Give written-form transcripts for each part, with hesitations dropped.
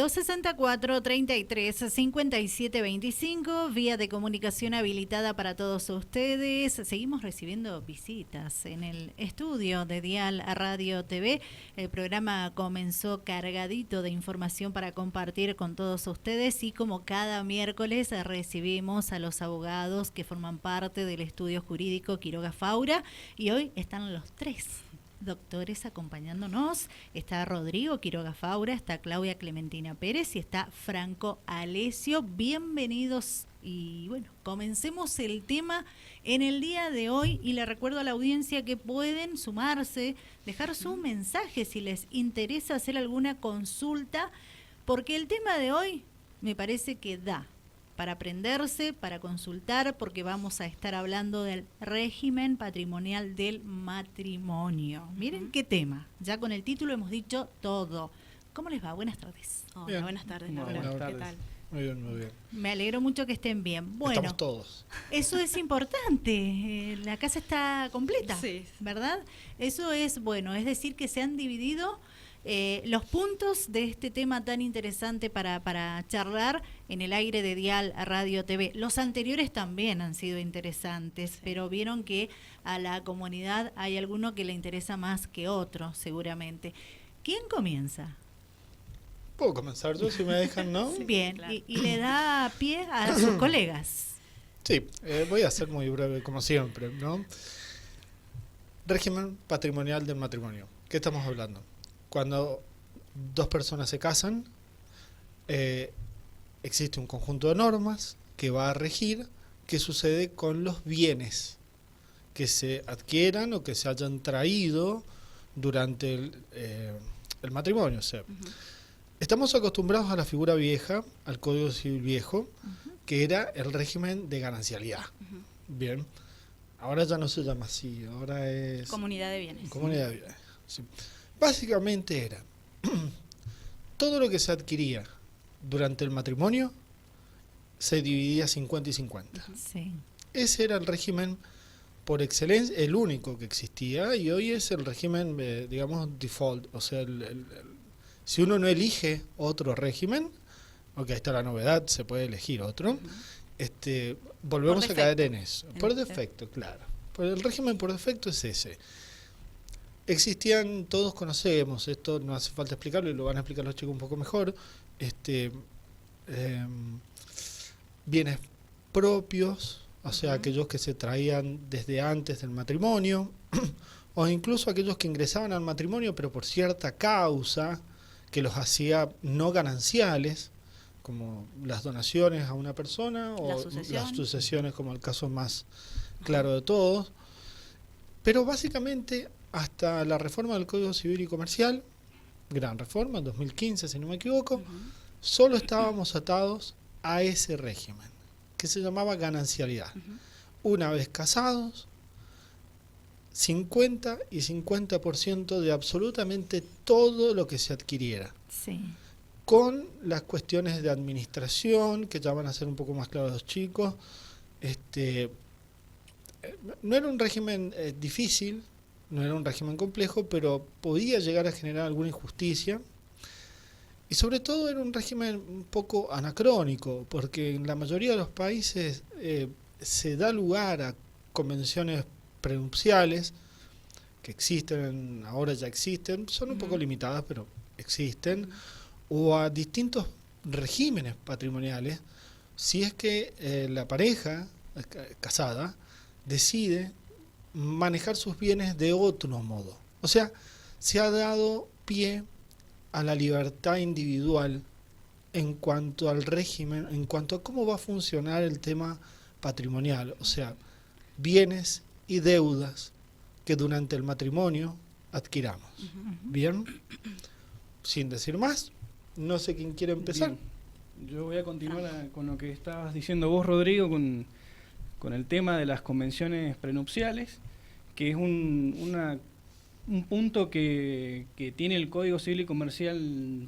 264-33-5725, vía de comunicación habilitada para todos ustedes. Seguimos recibiendo visitas en el estudio de Dial Radio TV. El programa comenzó cargadito de información para compartir con todos ustedes y como cada miércoles recibimos a los abogados que forman parte del estudio jurídico Quiroga Faura y hoy están los tres doctores acompañándonos. Está Rodrigo Quiroga Faura, está Claudia Clementina Pérez y está Franco Alesio. Bienvenidos y bueno, comencemos el tema en el día de hoy y le recuerdo a la audiencia que pueden sumarse, dejar su mensaje si les interesa hacer alguna consulta, porque el tema de hoy me parece que da para aprenderse, para consultar, porque vamos a estar hablando del régimen patrimonial del matrimonio. Miren qué tema, ya con el título hemos dicho todo. ¿Cómo les va? Buenas tardes. Hola, buenas tardes. Buenas tardes. ¿Qué tal? Muy bien, muy bien. Me alegro mucho que estén bien. Bueno, estamos todos. Eso es importante, la casa está completa, Sí. ¿Verdad? Eso es bueno, es decir que se han dividido los puntos de este tema tan interesante para charlar en el aire de Dial Radio TV. Los anteriores también han sido interesantes, pero vieron que a la comunidad hay alguno que le interesa más que otro, seguramente. ¿Quién comienza? Puedo comenzar yo, si me dejan, ¿no? Sí, bien, claro. y le da pie a sus colegas. Sí, voy a ser muy breve, como siempre, ¿no? Régimen patrimonial del matrimonio. ¿Qué estamos hablando? Cuando dos personas se casan, existe un conjunto de normas que va a regir qué sucede con los bienes que se adquieran o que se hayan traído durante el matrimonio. O sea, estamos acostumbrados a la figura vieja, al Código Civil viejo, que era el régimen de ganancialidad. Bien, ahora ya no se llama así, ahora es Comunidad de bienes. comunidad de bienes. Sí. Básicamente era todo lo que se adquiría durante el matrimonio se dividía 50 y 50. Sí. Ese era el régimen por excelencia, el único que existía, y hoy es el régimen, digamos, default. O sea, si uno no elige otro régimen, aunque ahí está la novedad, se puede elegir otro, volvemos a caer en eso. Por defecto, claro. El régimen por defecto es ese. Existían, todos conocemos, esto no hace falta explicarlo y lo van a explicar los chicos un poco mejor, bienes propios, o sea, aquellos que se traían desde antes del matrimonio, o incluso aquellos que ingresaban al matrimonio pero por cierta causa que los hacía no gananciales, como las donaciones a una persona o las sucesiones, como el caso más claro de todos. Pero básicamente hasta la reforma del Código Civil y Comercial, gran reforma, en 2015 si no me equivoco, solo estábamos atados a ese régimen, que se llamaba ganancialidad. Una vez casados, 50 y 50% de absolutamente todo lo que se adquiriera. Sí. Con las cuestiones de administración, que ya van a ser un poco más claros los chicos. No era un régimen difícil, no era un régimen complejo, pero podía llegar a generar alguna injusticia. Y sobre todo era un régimen un poco anacrónico, porque en la mayoría de los países se da lugar a convenciones prenupciales, que existen, ahora ya existen, son un poco limitadas, pero existen, o a distintos regímenes patrimoniales, si es que la pareja casada decide manejar sus bienes de otro modo. O sea, se ha dado pie a la libertad individual en cuanto al régimen, en cuanto a cómo va a funcionar el tema patrimonial, o sea, bienes y deudas que durante el matrimonio adquiramos. ¿Bien? Sin decir más, no sé quién quiere empezar. Bien. Yo voy a continuar con lo que estabas diciendo vos, Rodrigo, con el tema de las convenciones prenupciales, que es un punto que tiene el Código Civil y Comercial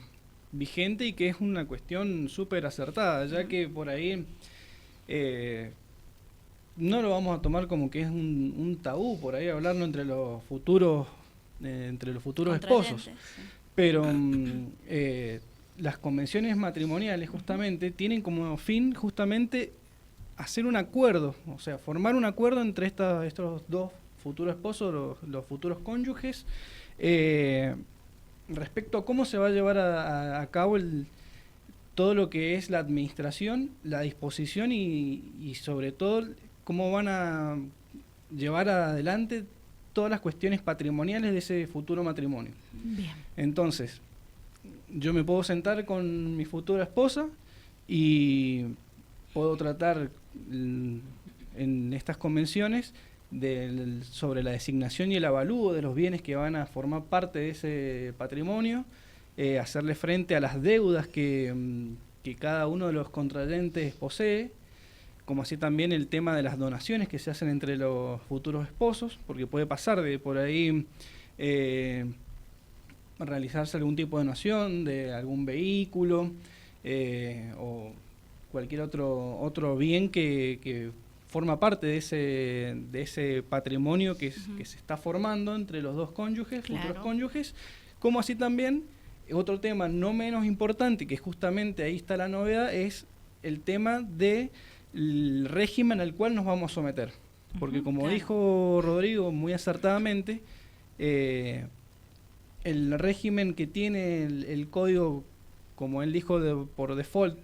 vigente y que es una cuestión súper acertada, ya que por ahí no lo vamos a tomar como que es un tabú por ahí hablarlo entre los futuros esposos, sí. Pero las convenciones matrimoniales justamente tienen como fin justamente hacer un acuerdo, o sea, formar un acuerdo entre estos dos futuros esposos, los futuros cónyuges, respecto a cómo se va a llevar a cabo todo lo que es la administración, la disposición y sobre todo cómo van a llevar adelante todas las cuestiones patrimoniales de ese futuro matrimonio. Bien. Entonces, yo me puedo sentar con mi futura esposa y puedo tratar en estas convenciones sobre la designación y el avalúo de los bienes que van a formar parte de ese patrimonio, hacerle frente a las deudas que cada uno de los contrayentes posee, como así también el tema de las donaciones que se hacen entre los futuros esposos, porque puede pasar de por ahí realizarse algún tipo de donación de algún vehículo o cualquier otro bien que forma parte de ese patrimonio que se está formando entre los dos cónyuges, claro, futuros cónyuges, como así también otro tema no menos importante, que justamente ahí está la novedad, es el tema del régimen al cual nos vamos a someter. Porque como claro, dijo Rodrigo muy acertadamente, el régimen que tiene el código, como él dijo por default,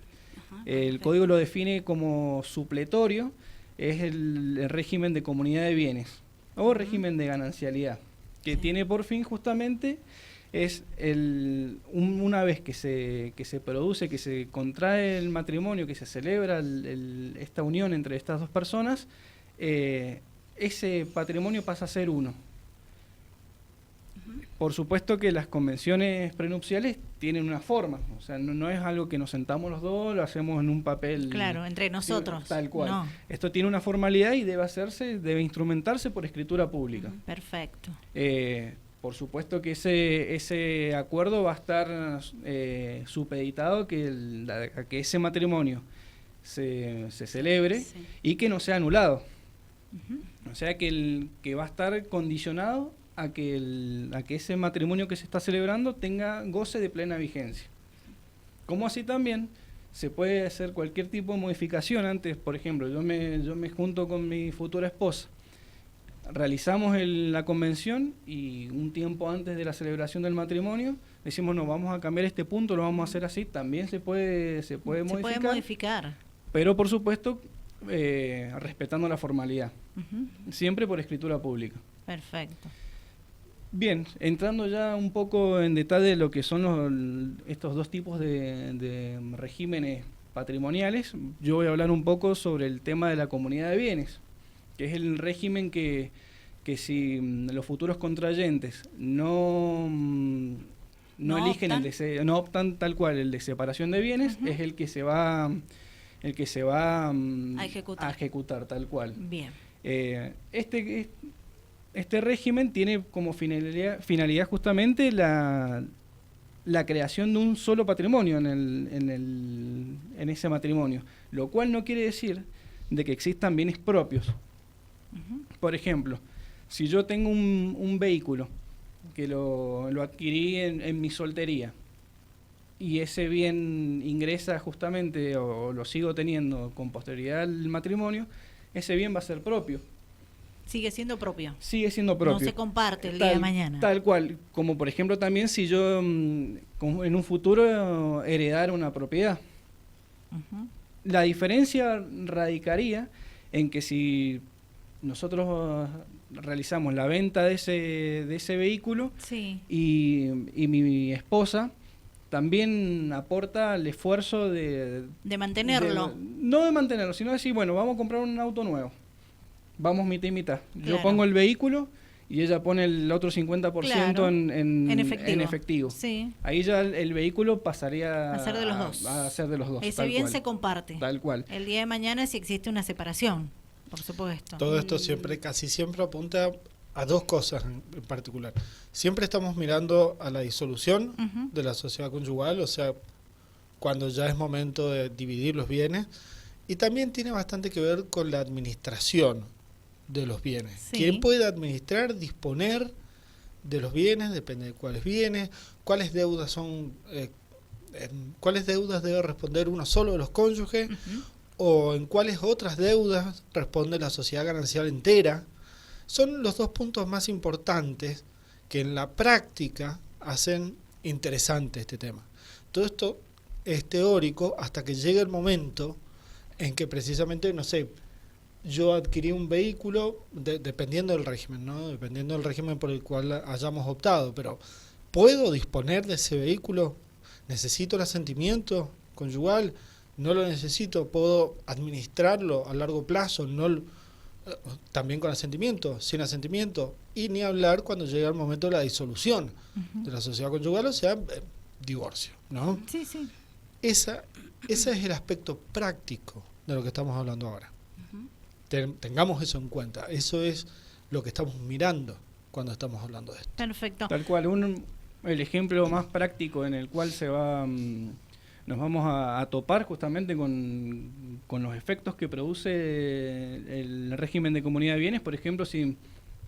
el código lo define como supletorio, es el régimen de comunidad de bienes o régimen de ganancialidad, que tiene por fin justamente es una vez que se produce, que se contrae el matrimonio, que se celebra esta unión entre estas dos personas, ese patrimonio pasa a ser uno. Por supuesto que las convenciones prenupciales tienen una forma, o sea, no es algo que nos sentamos los dos, lo hacemos en un papel. Claro, entre nosotros. Tal cual. No. Esto tiene una formalidad y debe instrumentarse por escritura pública. Perfecto. Por supuesto que ese acuerdo va a estar supeditado a que ese matrimonio se celebre, sí, y que no sea anulado. O sea que va a estar condicionado a que ese matrimonio que se está celebrando tenga goce de plena vigencia. Como así también se puede hacer cualquier tipo de modificación. Antes, por ejemplo, yo me junto con mi futura esposa, realizamos la convención y un tiempo antes de la celebración del matrimonio decimos, no, vamos a cambiar este punto, lo vamos a hacer así. También se puede modificar, pero por supuesto respetando la formalidad, siempre por escritura pública. Perfecto. Bien, entrando ya un poco en detalle de lo que son estos dos tipos de regímenes patrimoniales, yo voy a hablar un poco sobre el tema de la comunidad de bienes, que es el régimen que si los futuros contrayentes no eligen no optan tal cual el de separación de bienes, es el que se va a ejecutar tal cual. Bien. Este régimen tiene como finalidad justamente la creación de un solo patrimonio en ese matrimonio, lo cual no quiere decir de que existan bienes propios. Por ejemplo, si yo tengo un vehículo que lo adquirí en mi soltería y ese bien ingresa justamente o lo sigo teniendo con posterioridad al matrimonio, ese bien va a ser propio. Sigue siendo propio. Sigue siendo propio. No se comparte el día de mañana. Tal cual. Como por ejemplo también si yo en un futuro heredara una propiedad. La diferencia radicaría en que si nosotros realizamos la venta de ese vehículo, sí, y mi esposa también aporta el esfuerzo de mantenerlo. No de mantenerlo, sino decir, bueno, vamos a comprar un auto nuevo. Vamos mitad y mitad. Claro. Yo pongo el vehículo y ella pone el otro 50% claro, en efectivo. Sí. Ahí ya el vehículo pasaría a ser de los dos. A ser de los dos. Ese bien se comparte. Tal cual. El día de mañana si existe una separación, por supuesto. Todo esto casi siempre apunta a dos cosas en particular. Siempre estamos mirando a la disolución de la sociedad conyugal, o sea, cuando ya es momento de dividir los bienes, y también tiene bastante que ver con la administración de los bienes. Sí. ¿Quién puede administrar, disponer de los bienes? Depende de cuáles bienes, cuáles deudas son en cuáles deudas debe responder uno solo de los cónyuges, o en cuáles otras deudas responde la sociedad ganancial entera. Son los dos puntos más importantes que en la práctica hacen interesante este tema. Todo esto es teórico hasta que llegue el momento en que precisamente, no sé, yo adquirí un vehículo, dependiendo del régimen, ¿no? Dependiendo del régimen por el cual hayamos optado, pero ¿puedo disponer de ese vehículo? ¿Necesito el asentimiento conyugal? ¿No lo necesito? ¿Puedo administrarlo a largo plazo? ¿No? También con asentimiento, sin asentimiento, y ni hablar cuando llega el momento de la disolución de la sociedad conyugal, o sea, divorcio, ¿no? Sí, sí. Ese es el aspecto práctico de lo que estamos hablando ahora. Tengamos eso en cuenta. Eso es lo que estamos mirando cuando estamos hablando de esto. Perfecto. Tal cual, el ejemplo más práctico en el cual nos vamos a topar justamente con los efectos que produce el régimen de comunidad de bienes. Por ejemplo, si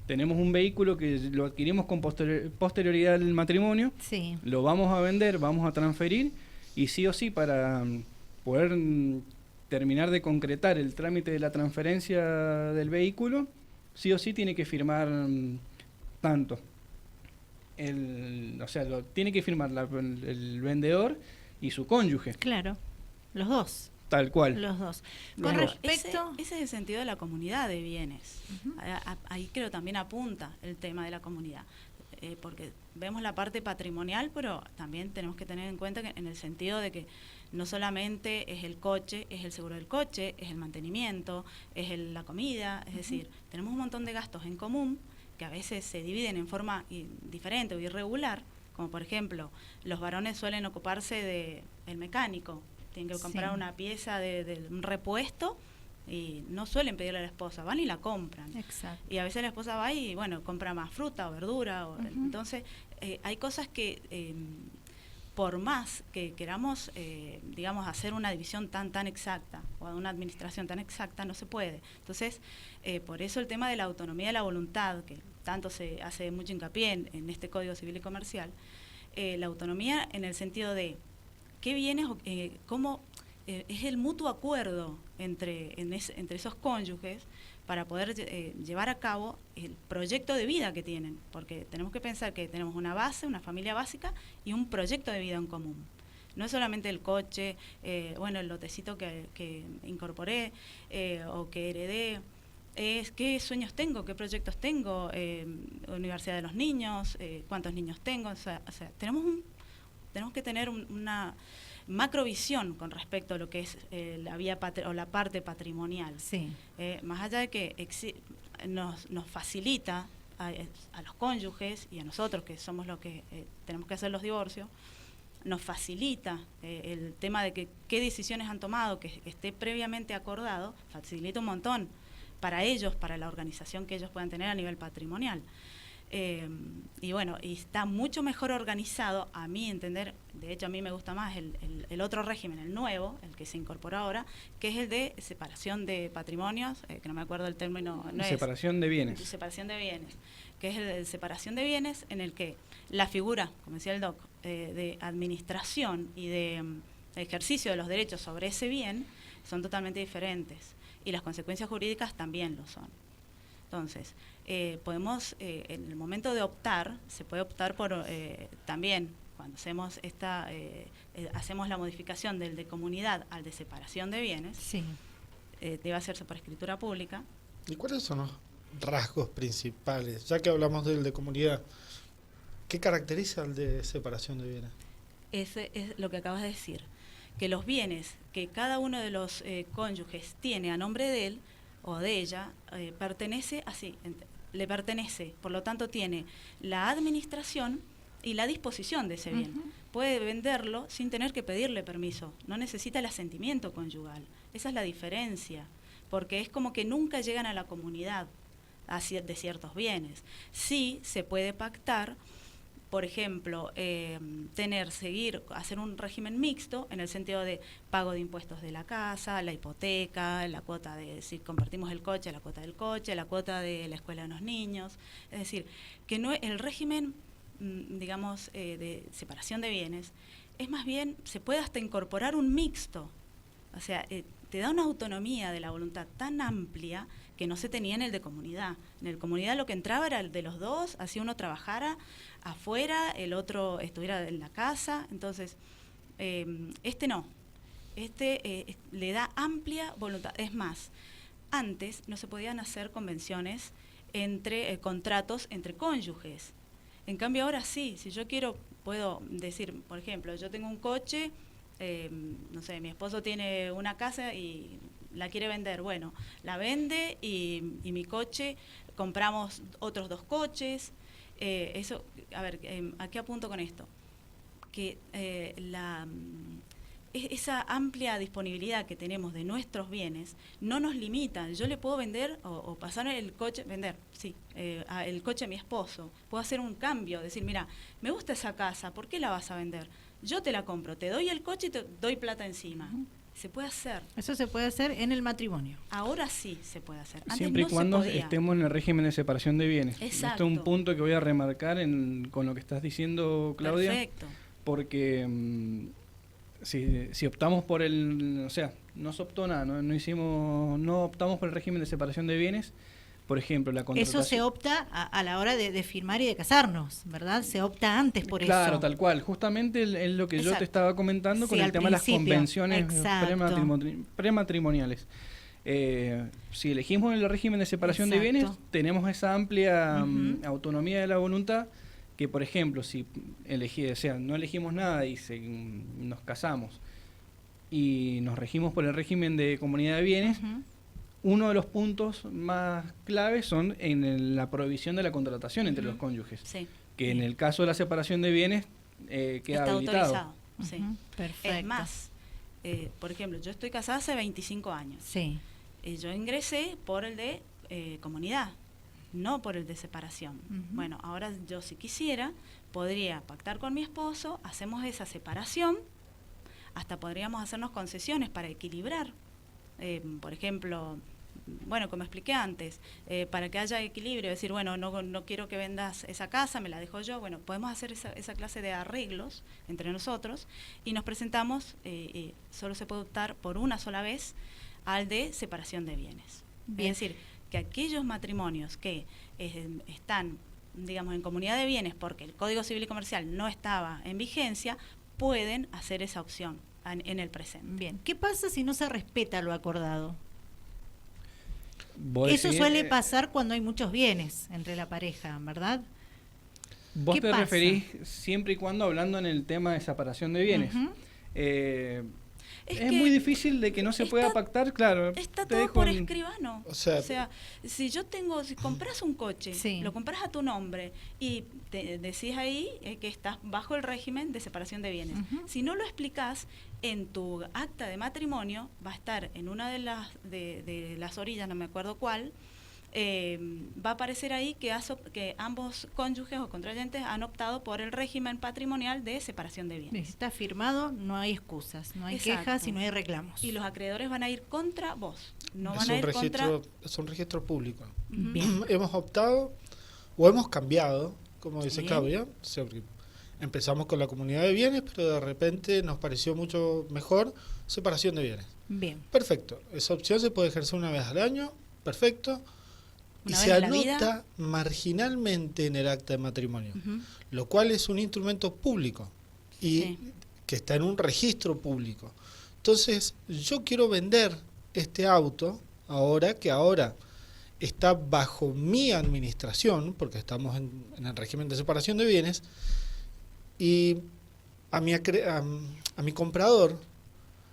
tenemos un vehículo que lo adquirimos con posterioridad al matrimonio, sí, lo vamos a vender, vamos a transferir, y sí o sí, para poder terminar de concretar el trámite de la transferencia del vehículo, sí o sí tiene que firmar tanto. Tiene que firmar el vendedor y su cónyuge. Claro, los dos. Tal cual. Los dos. Los Con dos. respecto... Ese es el sentido de la comunidad de bienes. Ahí creo también apunta el tema de la comunidad. Porque vemos la parte patrimonial, pero también tenemos que tener en cuenta que en el sentido de que no solamente es el coche, es el seguro del coche, es el mantenimiento, es la comida, es decir, tenemos un montón de gastos en común que a veces se dividen en forma diferente o irregular, como por ejemplo, los varones suelen ocuparse del mecánico, tienen que comprar una pieza de un repuesto y no suelen pedirle a la esposa, van y la compran. Exacto. Y a veces la esposa va y, bueno, compra más fruta o verdura. Entonces, hay cosas que, por más que queramos, digamos, hacer una división tan exacta o una administración tan exacta, no se puede. Entonces, por eso el tema de la autonomía de la voluntad, que tanto se hace mucho hincapié en este Código Civil y Comercial, la autonomía en el sentido de qué bienes, cómo es el mutuo acuerdo entre esos cónyuges para poder llevar a cabo el proyecto de vida que tienen, porque tenemos que pensar que tenemos una base, una familia básica y un proyecto de vida en común. No es solamente el coche, el lotecito que incorporé o que heredé, es qué sueños tengo, qué proyectos tengo, universidad de los niños, cuántos niños tengo, o sea tenemos que tener una macrovisión con respecto a lo que es la vía o la parte patrimonial. Sí. Más allá de que nos facilita a los cónyuges y a nosotros, que somos los que tenemos que hacer los divorcios, nos facilita el tema de que qué decisiones han tomado, que esté previamente acordado, facilita un montón para ellos, para la organización que ellos puedan tener a nivel patrimonial. Y está mucho mejor organizado, a mi entender. De hecho, a mí me gusta más el otro régimen, el nuevo, el que se incorporó ahora, que es el de separación de patrimonios, que no me acuerdo el término. Separación de bienes. Separación de bienes, que es el de separación de bienes, en el que la figura, como decía el doc, de administración y de ejercicio de los derechos sobre ese bien son totalmente diferentes, y las consecuencias jurídicas también lo son. Entonces, podemos, en el momento de optar, se puede optar por también, cuando hacemos la modificación del de comunidad al de separación de bienes, sí, debe hacerse por escritura pública. ¿Y cuáles son los rasgos principales? Ya que hablamos del de comunidad, ¿qué caracteriza el de separación de bienes? Ese es lo que acabas de decir, que los bienes que cada uno de los cónyuges tiene a nombre de él o de ella, le pertenece, por lo tanto tiene la administración y la disposición de ese bien. Puede venderlo sin tener que pedirle permiso, no necesita el asentimiento conyugal. Esa es la diferencia, porque es como que nunca llegan a la comunidad de ciertos bienes. Sí se puede pactar, por ejemplo, hacer un régimen mixto en el sentido de pago de impuestos de la casa, la hipoteca, la cuota si compartimos el coche, la cuota del coche, la cuota de la escuela de los niños. Es decir, que no el régimen, digamos, de separación de bienes es más bien, se puede hasta incorporar un mixto. O sea, te da una autonomía de la voluntad tan amplia que no se tenía en el de comunidad. En el comunidad lo que entraba era el de los dos, así uno trabajara afuera, el otro estuviera en la casa. Entonces, este no. Este le da amplia voluntad. Es más, antes no se podían hacer convenciones entre contratos entre cónyuges. En cambio ahora sí, si yo quiero, puedo decir, por ejemplo, yo tengo un coche, no sé, mi esposo tiene una casa y la quiere vender, bueno, la vende y mi coche, compramos otros 2 coches, eso, a ver, ¿a qué apunto con esto? Que esa amplia disponibilidad que tenemos de nuestros bienes no nos limita. Yo le puedo vender o pasar el coche, el coche a mi esposo. Puedo hacer un cambio, decir, mira, me gusta esa casa, ¿por qué la vas a vender? Yo te la compro, te doy el coche y te doy plata encima. Se puede hacer. Eso se puede hacer en el matrimonio. Ahora sí se puede hacer. Antes siempre no y cuando se podía. estemos en el régimen de separación de bienes. Exacto. Esto es un punto que voy a remarcar con lo que estás diciendo, Claudia. Perfecto. Porque si optamos por no se optó nada, no optamos por el régimen de separación de bienes. Por ejemplo, la contratación. Eso se opta a la hora de firmar y de casarnos, ¿verdad? Se opta antes por eso. Claro, tal cual. Justamente es lo que yo te estaba comentando con el tema de las convenciones prematrimoniales. Si elegimos el régimen de separación de bienes, tenemos esa amplia autonomía de la voluntad que, por ejemplo, si no elegimos nada y nos casamos y nos regimos por el régimen de comunidad de bienes, uno de los puntos más claves son en la prohibición de la contratación entre los cónyuges, que en el caso de la separación de bienes queda está habilitado. Autorizado. Sí. Perfecto. Es más, por ejemplo, yo estoy casada hace 25 años. Sí. Yo ingresé por el de comunidad, no por el de separación. Bueno, ahora yo si quisiera, podría pactar con mi esposo, hacemos esa separación, hasta podríamos hacernos concesiones para equilibrar. Por ejemplo, bueno, como expliqué antes, para que haya equilibrio, decir, bueno, no quiero que vendas esa casa, me la dejo yo, bueno, podemos hacer esa clase de arreglos entre nosotros y nos presentamos, solo se puede optar por una sola vez al de separación de bienes. Bien. Es decir, que aquellos matrimonios que están, digamos, en comunidad de bienes porque el Código Civil y Comercial no estaba en vigencia, pueden hacer esa opción en el presente. Bien. ¿Qué pasa si no se respeta lo acordado? Eso Decís, suele pasar cuando hay muchos bienes entre la pareja, ¿verdad? Vos ¿Qué te pasa? referís siempre y cuando hablando en el tema de separación de bienes. Es muy difícil de que no se pueda pactar, claro. Está todo por escribano. O sea, si compras un coche, lo compras a tu nombre y te decís ahí que estás bajo el régimen de separación de bienes. Si no lo explicás, en tu acta de matrimonio va a estar en una de las orillas, no me acuerdo cuál, va a aparecer ahí que ambos cónyuges o contrayentes han optado por el régimen patrimonial de separación de bienes. Está firmado, no hay excusas, no hay quejas y no hay reclamos. Y los acreedores van a ir contra vos, no es van a ir contra... Es un registro público. Bien. Hemos optado o hemos cambiado, como dice Claudia, empezamos con la comunidad de bienes, pero de repente nos pareció mucho mejor separación de bienes. Bien. Perfecto. Esa opción se puede ejercer una vez al año, perfecto. Y se anota marginalmente en el acta de matrimonio, lo cual es un instrumento público y que está en un registro público. Entonces, yo quiero vender este auto ahora está bajo mi administración, porque estamos en el régimen de separación de bienes, y a mi comprador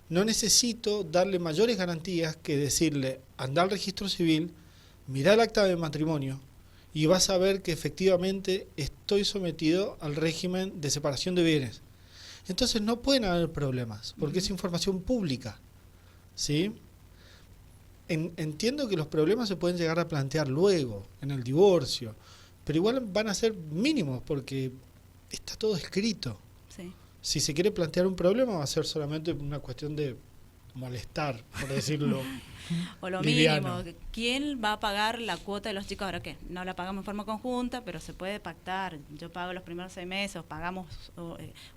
no necesito darle mayores garantías que decirle, anda al registro civil, mirá el acta de matrimonio y vas a ver que efectivamente estoy sometido al régimen de separación de bienes. Entonces no pueden haber problemas, porque es información pública, ¿sí? Entiendo que los problemas se pueden llegar a plantear luego, en el divorcio, pero igual van a ser mínimos, porque está todo escrito. Sí. Si se quiere plantear un problema, va a ser solamente una cuestión de molestar, por decirlo. O lo liviano. mínimo, ¿quién va a pagar la cuota de los chicos? Ahora, ¿qué? No la pagamos en forma conjunta, pero se puede pactar. Yo pago los primeros 6 meses, pagamos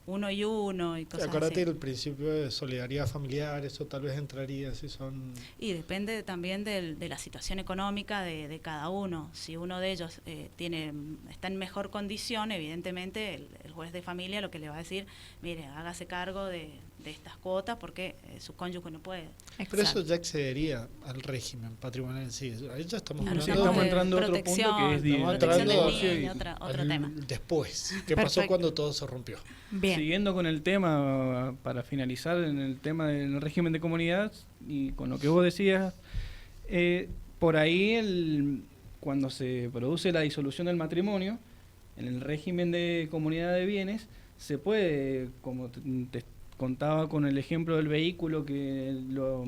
uno y uno y cosas Acuérdate así. el principio de solidaridad familiar, eso tal vez entraría si son... Y depende también de la situación económica de cada uno. Si uno de ellos está en mejor condición, evidentemente el juez de familia lo que le va a decir, mire, hágase cargo de estas cuotas porque su cónyuge no puede. Pero eso ya accedería al régimen patrimonial en sí. Ahí ya estamos Claro, hablando estamos de entrando a otro punto que es Estamos protección del entrando niño, y otro al tema. después. ¿Qué pasó Perfecto. cuando todo se rompió? Bien. Siguiendo con el tema, para finalizar en el tema del régimen de comunidad y con lo que vos decías, por ahí cuando se produce la disolución del matrimonio, en el régimen de comunidad de bienes, se puede, como te contaba con el ejemplo del vehículo que lo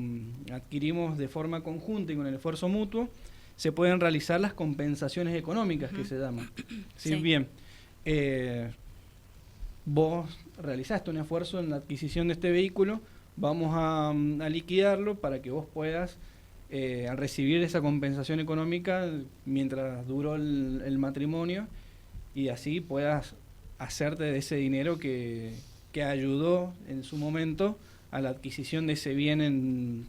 adquirimos de forma conjunta y con el esfuerzo mutuo, se pueden realizar las compensaciones económicas que se llaman. Si Sí. bien vos realizaste un esfuerzo en la adquisición de este vehículo, vamos a liquidarlo para que vos puedas recibir esa compensación económica mientras duró el matrimonio y así puedas hacerte de ese dinero que ayudó en su momento a la adquisición de ese bien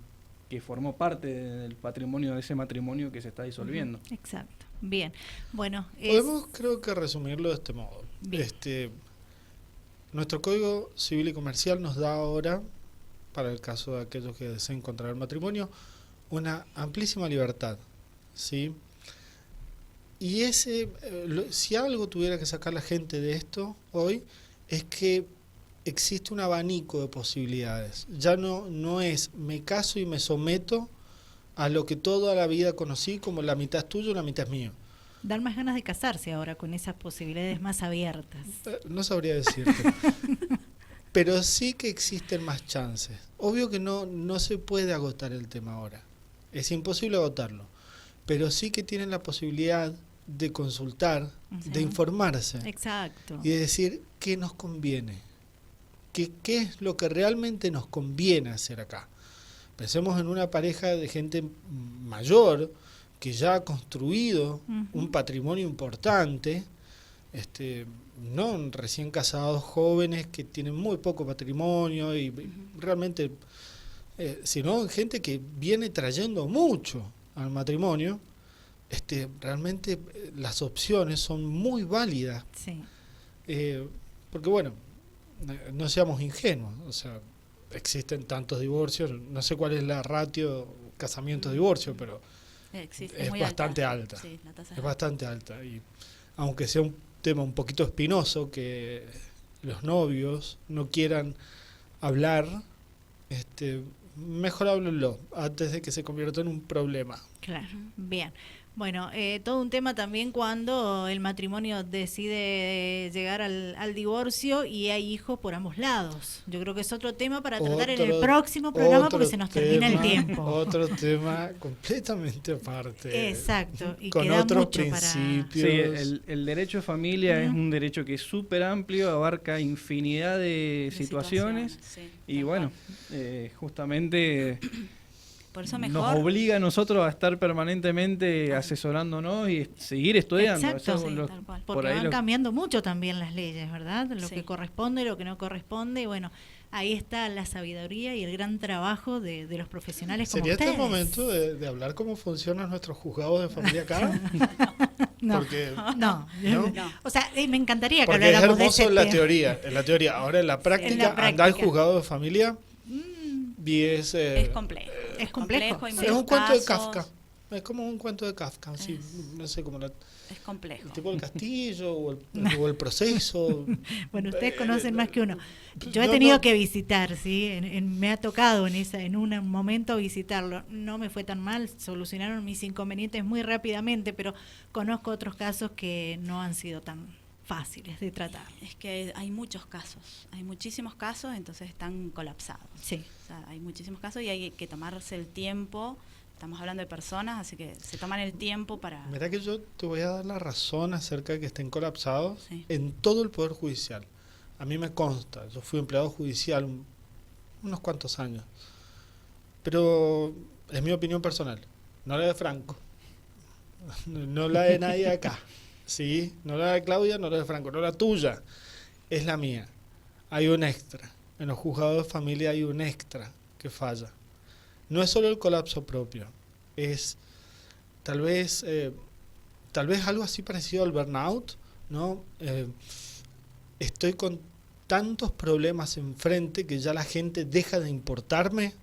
que formó parte del patrimonio de ese matrimonio que se está disolviendo. Exacto. Bien. Bueno, Podemos, creo que resumirlo de este modo. Bien. Nuestro Código Civil y Comercial nos da ahora, para el caso de aquellos que deseen contraer matrimonio, una amplísima libertad, ¿sí? Y si algo tuviera que sacar la gente de esto hoy, es que existe un abanico de posibilidades. Ya no es me caso y me someto a lo que toda la vida conocí como la mitad es tuyo y la mitad es mío. dan más ganas de casarse ahora con esas posibilidades más abiertas. No sabría decirte. Pero sí que existen más chances. Obvio que no se puede agotar el tema ahora. Es imposible agotarlo. Pero sí que tienen la posibilidad de consultar, Ujú. de informarse Exacto. y de decir qué nos conviene. ¿Qué es lo que realmente nos conviene hacer acá? Pensemos en una pareja de gente mayor que ya ha construido un patrimonio importante, no recién casados jóvenes que tienen muy poco patrimonio y realmente, sino gente que viene trayendo mucho al matrimonio. Realmente las opciones son muy válidas, Sí. porque bueno, no seamos ingenuos, o sea, existen tantos divorcios, no sé cuál es la ratio casamiento-divorcio, pero es muy bastante alta. Sí, la tasa Es bastante alta, y aunque sea un tema un poquito espinoso, que los novios no quieran hablar, mejor háblenlo antes de que se convierta en un problema. Claro, bien. Bueno, todo un tema también cuando el matrimonio decide llegar al divorcio y hay hijos por ambos lados. Yo creo que es otro tema para tratar en el próximo programa porque se nos termina el tiempo. Otro tema completamente aparte. Exacto, y con queda otros mucho principios. Sí, el derecho de familia es un derecho que es súper amplio, abarca infinidad de situaciones sí, y tal bueno, justamente Por eso nos mejor obliga a nosotros a estar permanentemente asesorándonos y seguir estudiando. Exacto, Eso es sí, lo- tal cual. porque por ahí van lo- cambiando mucho también las leyes, ¿verdad? Lo Sí. que corresponde, lo que no corresponde, y bueno, ahí está la sabiduría y el gran trabajo de los profesionales como ¿Sería ustedes. este el momento de hablar cómo funcionan nuestros juzgados de familia acá? No, Porque, no. ¿no? No. O sea, me encantaría que porque es habláramos de hermoso ese en la tema. teoría. Ahora en la práctica, andar al práctica. juzgado de familia y es complejo. Es complejo. Hay es muchos un cuento de casos, Kafka. Es como un cuento de Kafka, sí, no sé, como Es complejo. el tipo del castillo o el proceso. Bueno, ustedes conocen más que uno. Yo he no, tenido no. que visitar, ¿sí? Me ha tocado en un momento visitarlo. No me fue tan mal, solucionaron mis inconvenientes muy rápidamente, pero conozco otros casos que no han sido tan fáciles de tratar. Es que hay muchos casos, hay muchísimos casos, entonces están colapsados. Sí. O sea, hay muchísimos casos y hay que tomarse el tiempo. Estamos hablando de personas, así que se toman el tiempo para... Mirá que yo te voy a dar la razón acerca de que estén colapsados Sí. en todo el Poder Judicial. A mí me consta, yo fui empleado judicial unos cuantos años. pero es mi opinión personal, no la de Franco, no la de nadie acá, ¿sí? No la de Claudia, no la de Franco, no la tuya, es la mía. Hay un extra, en los juzgados de familia hay un extra que falla. No es solo el colapso propio, es tal vez algo así parecido al burnout, ¿no? Estoy con tantos problemas enfrente que ya la gente deja de importarme,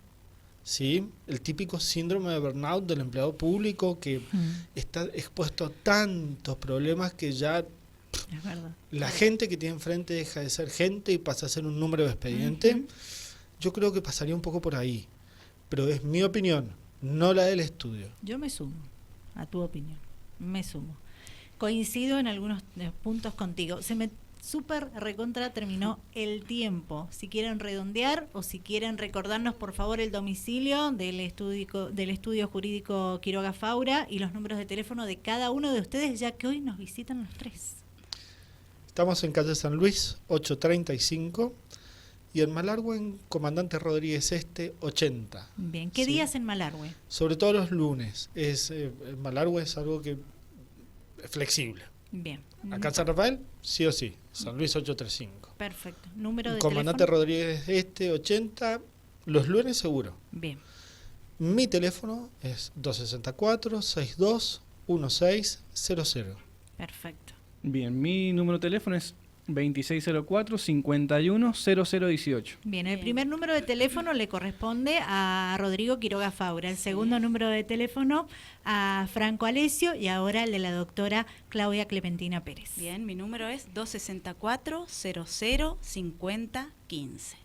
¿sí? El típico síndrome de burnout del empleado público que está expuesto a tantos problemas que ya Es verdad. la gente que tiene enfrente deja de ser gente y pasa a ser un número de expediente. Yo creo que pasaría un poco por ahí, pero es mi opinión, no la del estudio. Yo me sumo a tu opinión, me sumo. Coincido en algunos puntos contigo. Se me súper recontra terminó el tiempo. Si quieren redondear o si quieren recordarnos por favor el domicilio del estudio jurídico Quiroga Faura y los números de teléfono de cada uno de ustedes, ya que hoy nos visitan los tres. Estamos en calle San Luis 835 y en Malargüe en Comandante Rodríguez 80. Bien, ¿qué ¿sí? días en Malargüe? Sobre todo los lunes. En Malargüe es algo que es flexible. Bien. Acá en San Rafael, sí o sí, San Luis 835. Perfecto. ¿Número de Comandante teléfono? Rodríguez 80, los lunes seguro. Bien. Mi teléfono es 264-621600. Perfecto. Bien, mi número de teléfono es 2604-510018. Bien, el Bien. primer número de teléfono le corresponde a Rodrigo Quiroga Faura, el segundo número de teléfono a Franco Alessio y ahora el de la doctora Claudia Clementina Pérez. Bien, mi número es 264-005015.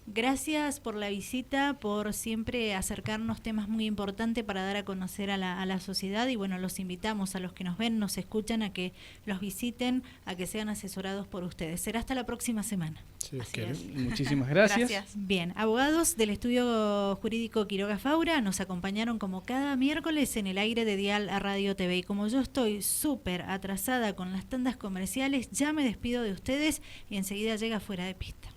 Gracias por la visita, por siempre acercarnos temas muy importantes para dar a conocer a la sociedad y bueno, los invitamos a los que nos ven, nos escuchan a que los visiten, a que sean asesorados por ustedes. Será hasta la próxima semana. Si Dios Así quiere. es. Muchísimas gracias. Bien, abogados del estudio jurídico Quiroga Faura nos acompañaron como cada miércoles en el aire de Dial a Radio TV y como yo estoy súper atrasada con las tandas comerciales, ya me despido de ustedes y enseguida llega Fuera de Pista.